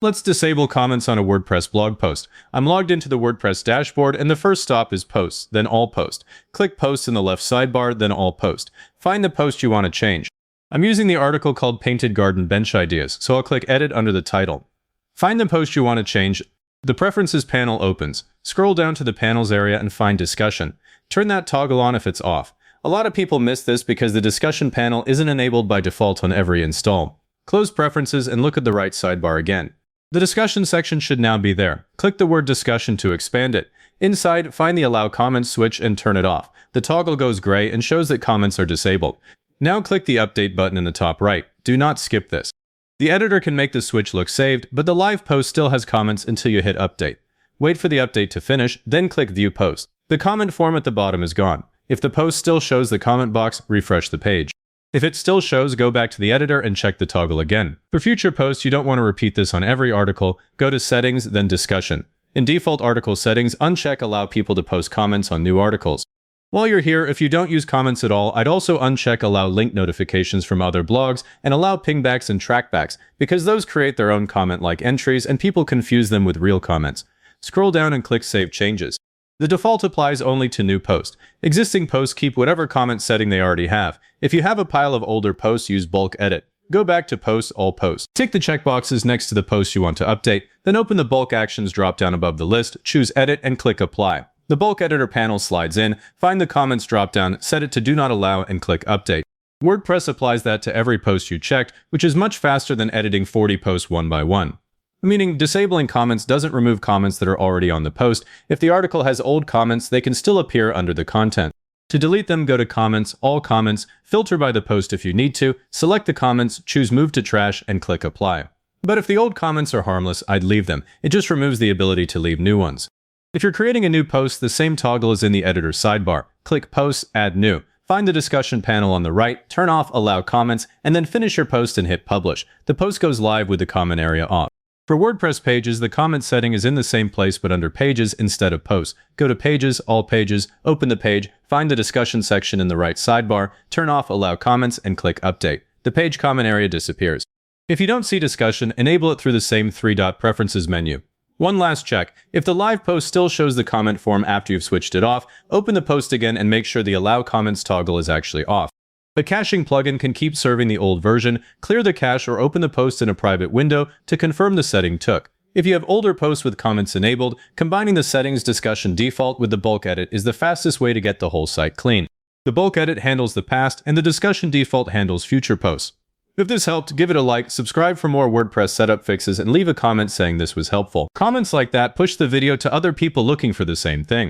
Let's disable comments on a WordPress blog post. I'm logged into the WordPress dashboard, and the first stop is Posts, then All Post. Click Posts in the left sidebar, then All Post. Find the post you want to change. I'm using the article called Painted Garden Bench Ideas, so I'll click Edit under the title. Find the post you want to change. The Preferences panel opens. Scroll down to the Panels area and find Discussion. Turn that toggle on if it's off. A lot of people miss this because the Discussion panel isn't enabled by default on every install. Close Preferences and look at the right sidebar again. The discussion section should now be there. Click the word discussion to expand it. Inside, find the Allow Comments switch and turn it off. The toggle goes gray and shows that comments are disabled. Now click the Update button in the top right. Do not skip this. The editor can make the switch look saved, but the live post still has comments until you hit Update. Wait for the update to finish, then click View Post. The comment form at the bottom is gone. If the post still shows the comment box, refresh the page. If it still shows, go back to the editor and check the toggle again. For future posts, you don't want to repeat this on every article. Go to Settings, then Discussion. In default article settings, uncheck Allow people to post comments on new articles. While you're here, if you don't use comments at all, I'd also uncheck Allow link notifications from other blogs and allow pingbacks and trackbacks, because those create their own comment-like entries and people confuse them with real comments. Scroll down and click Save Changes. The default applies only to new posts. Existing posts keep whatever comment setting they already have. If you have a pile of older posts, use Bulk Edit. Go back to Post, All Posts. Tick the checkboxes next to the post you want to update, then open the Bulk Actions drop-down above the list, choose Edit, and click Apply. The Bulk Editor panel slides in, find the Comments drop-down, set it to Do Not Allow, and click Update. WordPress applies that to every post you checked, which is much faster than editing 40 posts one by one. Meaning, disabling comments doesn't remove comments that are already on the post. If the article has old comments, they can still appear under the content. To delete them, go to Comments, All Comments, filter by the post if you need to, select the comments, choose Move to Trash, and click Apply. But if the old comments are harmless, I'd leave them. It just removes the ability to leave new ones. If you're creating a new post, the same toggle is in the editor sidebar. Click Posts, Add New. Find the discussion panel on the right, turn off Allow Comments, and then finish your post and hit Publish. The post goes live with the comment area off. For WordPress pages, the comment setting is in the same place but under Pages instead of Posts. Go to Pages, All Pages, open the page, find the discussion section in the right sidebar, turn off Allow Comments, and click Update. The page comment area disappears. If you don't see discussion, enable it through the same three-dot Preferences menu. One last check. If the live post still shows the comment form after you've switched it off, open the post again and make sure the Allow Comments toggle is actually off. The caching plugin can keep serving the old version, clear the cache, or open the post in a private window to confirm the setting took. If you have older posts with comments enabled, combining the settings discussion default with the bulk edit is the fastest way to get the whole site clean. The bulk edit handles the past, and the discussion default handles future posts. If this helped, give it a like, subscribe for more WordPress setup fixes, and leave a comment saying this was helpful. Comments like that push the video to other people looking for the same thing.